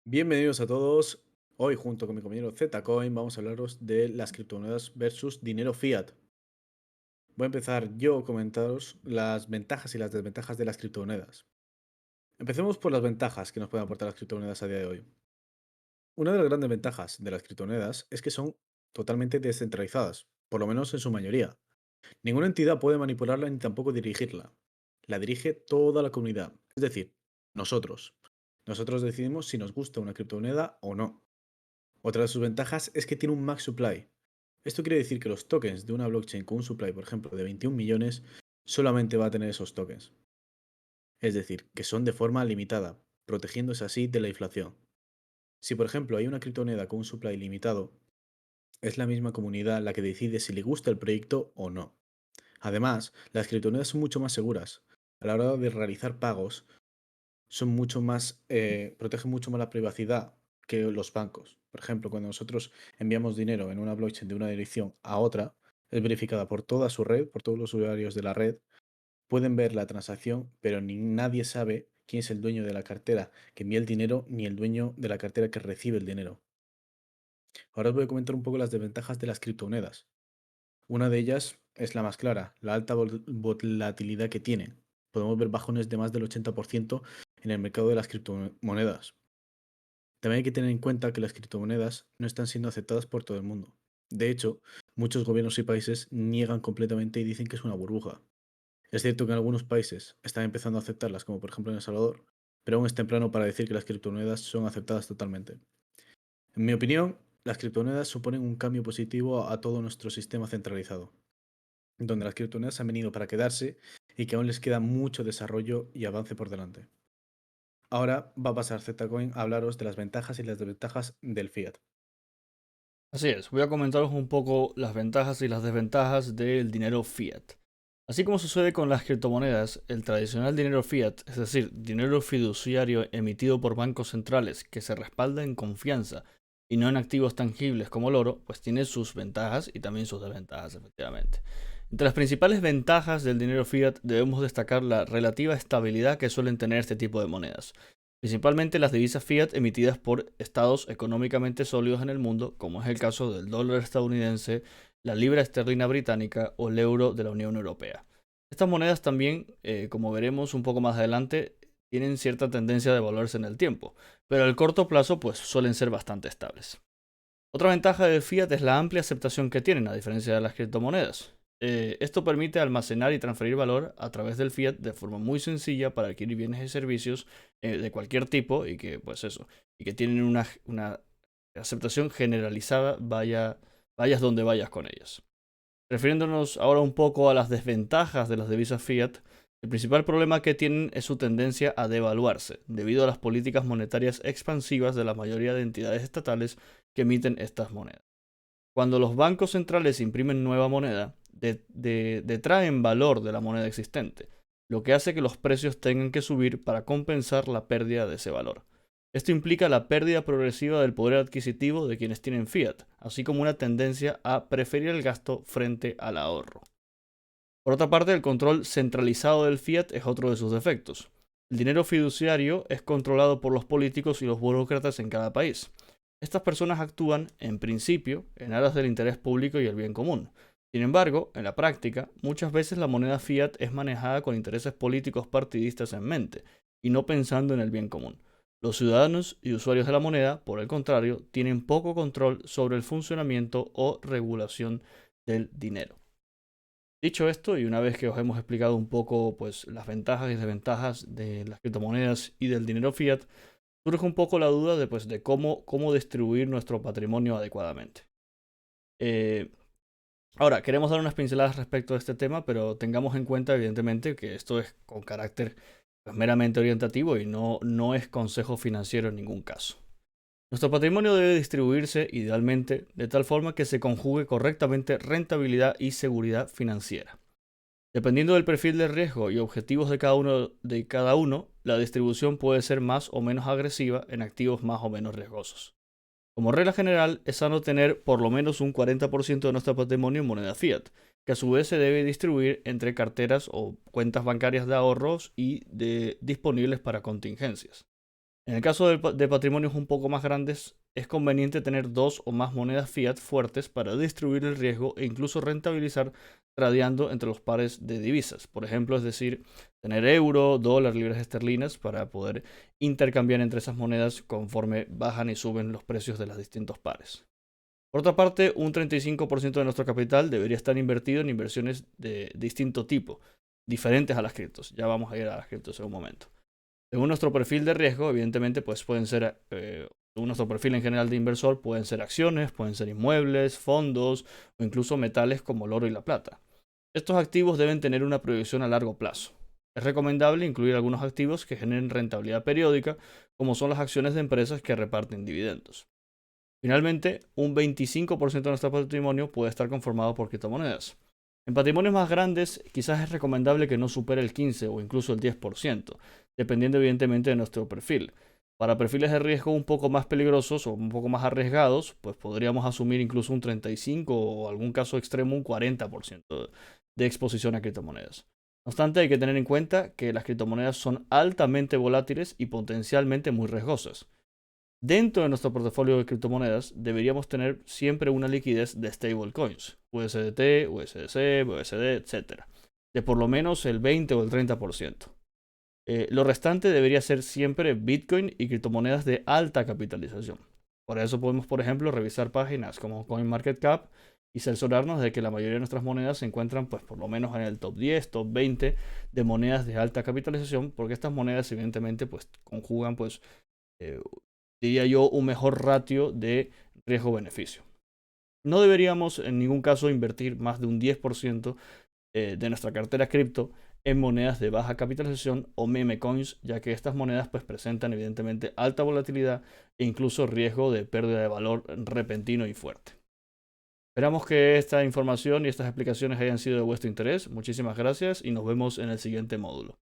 Bienvenidos a todos. Hoy, junto con mi compañero Zcoin, vamos a hablaros de las criptomonedas versus dinero fiat. Voy a empezar yo a comentaros las ventajas y las desventajas de las criptomonedas. Empecemos por las ventajas que nos pueden aportar las criptomonedas a día de hoy. Una de las grandes ventajas de las criptomonedas es que son totalmente descentralizadas, por lo menos en su mayoría. Ninguna entidad puede manipularla ni tampoco dirigirla. La dirige toda la comunidad, es decir, nosotros. Nosotros decidimos si nos gusta una criptomoneda o no. Otra de sus ventajas es que tiene un max supply. Esto quiere decir que los tokens de una blockchain con un supply, por ejemplo, de 21 millones, solamente va a tener esos tokens. Es decir, que son de forma limitada, protegiéndose así de la inflación. Si, por ejemplo, hay una criptomoneda con un supply limitado, es la misma comunidad la que decide si le gusta el proyecto o no. Además, las criptomonedas son mucho más seguras. A la hora de realizar pagos, son mucho más, protegen mucho más la privacidad que los bancos. Por ejemplo, cuando nosotros enviamos dinero en una blockchain de una dirección a otra, es verificada por toda su red, por todos los usuarios de la red, pueden ver la transacción, pero ni nadie sabe quién es el dueño de la cartera que envía el dinero, ni el dueño de la cartera que recibe el dinero. Ahora os voy a comentar un poco las desventajas de las criptomonedas. Una de ellas es la más clara, la alta volatilidad que tiene. Podemos ver bajones de más del 80% en el mercado de las criptomonedas. También hay que tener en cuenta que las criptomonedas no están siendo aceptadas por todo el mundo. De hecho, muchos gobiernos y países niegan completamente y dicen que es una burbuja. Es cierto que en algunos países están empezando a aceptarlas, como por ejemplo en El Salvador, pero aún es temprano para decir que las criptomonedas son aceptadas totalmente. En mi opinión, las criptomonedas suponen un cambio positivo a todo nuestro sistema centralizado, donde las criptomonedas han venido para quedarse y que aún les queda mucho desarrollo y avance por delante. Ahora va a pasar Zcoin a hablaros de las ventajas y las desventajas del fiat. Así es, voy a comentaros un poco las ventajas y las desventajas del dinero fiat. Así como sucede con las criptomonedas, el tradicional dinero fiat, es decir, dinero fiduciario emitido por bancos centrales que se respalda en confianza y no en activos tangibles como el oro, pues tiene sus ventajas y también sus desventajas, efectivamente. Entre las principales ventajas del dinero fiat debemos destacar la relativa estabilidad que suelen tener este tipo de monedas, principalmente las divisas fiat emitidas por estados económicamente sólidos en el mundo, como es el caso del dólar estadounidense, la libra esterlina británica o el euro de la Unión Europea. Estas monedas también, como veremos un poco más adelante, tienen cierta tendencia de devaluarse en el tiempo, pero al corto plazo pues suelen ser bastante estables. Otra ventaja del fiat es la amplia aceptación que tienen, a diferencia de las criptomonedas. Esto permite almacenar y transferir valor a través del fiat de forma muy sencilla para adquirir bienes y servicios de cualquier tipo y que, pues eso, y que tienen una aceptación generalizada, vayas donde vayas con ellas. Refiriéndonos ahora un poco a las desventajas de las divisas fiat, el principal problema que tienen es su tendencia a devaluarse, debido a las políticas monetarias expansivas de la mayoría de entidades estatales que emiten estas monedas. Cuando los bancos centrales imprimen nueva moneda, detraen valor de la moneda existente, lo que hace que los precios tengan que subir para compensar la pérdida de ese valor. Esto implica la pérdida progresiva del poder adquisitivo de quienes tienen fiat, así como una tendencia a preferir el gasto frente al ahorro. Por otra parte, el control centralizado del fiat es otro de sus defectos. El dinero fiduciario es controlado por los políticos y los burócratas en cada país. Estas personas actúan, en principio, en aras del interés público y el bien común. Sin embargo, en la práctica, muchas veces la moneda fiat es manejada con intereses políticos partidistas en mente, y no pensando en el bien común. Los ciudadanos y usuarios de la moneda, por el contrario, tienen poco control sobre el funcionamiento o regulación del dinero. Dicho esto, y una vez que os hemos explicado un poco pues, las ventajas y desventajas de las criptomonedas y del dinero fiat, surge un poco la duda de, pues, de cómo distribuir nuestro patrimonio adecuadamente. Eh, Ahora, queremos dar unas pinceladas respecto a este tema, pero tengamos en cuenta, evidentemente, que esto es con carácter pues, meramente orientativo y no es consejo financiero en ningún caso. Nuestro patrimonio debe distribuirse, idealmente, de tal forma que se conjugue correctamente rentabilidad y seguridad financiera. Dependiendo del perfil de riesgo y objetivos de cada uno, la distribución puede ser más o menos agresiva en activos más o menos riesgosos. Como regla general, es sano tener por lo menos un 40% de nuestro patrimonio en moneda fiat, que a su vez se debe distribuir entre carteras o cuentas bancarias de ahorros y disponibles para contingencias. En el caso de patrimonios un poco más grandes, es conveniente tener dos o más monedas fiat fuertes para distribuir el riesgo e incluso rentabilizar tradeando entre los pares de divisas. Por ejemplo, es decir, tener euro, dólar, libras esterlinas para poder intercambiar entre esas monedas conforme bajan y suben los precios de los distintos pares. Por otra parte, un 35% de nuestro capital debería estar invertido en inversiones de distinto tipo, diferentes a las criptos. Ya vamos a ir a las criptos en un momento. Según nuestro perfil de riesgo, evidentemente, pues pueden ser, según nuestro perfil en general de inversor, pueden ser acciones, pueden ser inmuebles, fondos o incluso metales como el oro y la plata. Estos activos deben tener una proyección a largo plazo. Es recomendable incluir algunos activos que generen rentabilidad periódica, como son las acciones de empresas que reparten dividendos. Finalmente, un 25% de nuestro patrimonio puede estar conformado por criptomonedas. En patrimonios más grandes, quizás es recomendable que no supere el 15 o incluso el 10%, dependiendo evidentemente de nuestro perfil. Para perfiles de riesgo un poco más peligrosos o un poco más arriesgados, pues podríamos asumir incluso un 35 o en algún caso extremo un 40% de exposición a criptomonedas. No obstante, hay que tener en cuenta que las criptomonedas son altamente volátiles y potencialmente muy riesgosas. Dentro de nuestro portafolio de criptomonedas deberíamos tener siempre una liquidez de stablecoins, USDT, USDC, USD, etc., de por lo menos el 20 o el 30%. Lo restante debería ser siempre Bitcoin y criptomonedas de alta capitalización. Por eso podemos, por ejemplo, revisar páginas como CoinMarketCap y cerciorarnos de que la mayoría de nuestras monedas se encuentran, pues, por lo menos en el top 10, top 20 de monedas de alta capitalización, porque estas monedas, evidentemente, pues, conjugan, pues, eh, diría yo, un mejor ratio de riesgo-beneficio. No deberíamos en ningún caso invertir más de un 10% de nuestra cartera cripto en monedas de baja capitalización o meme coins, ya que estas monedas pues presentan evidentemente alta volatilidad e incluso riesgo de pérdida de valor repentino y fuerte. Esperamos que esta información y estas explicaciones hayan sido de vuestro interés. Muchísimas gracias y nos vemos en el siguiente módulo.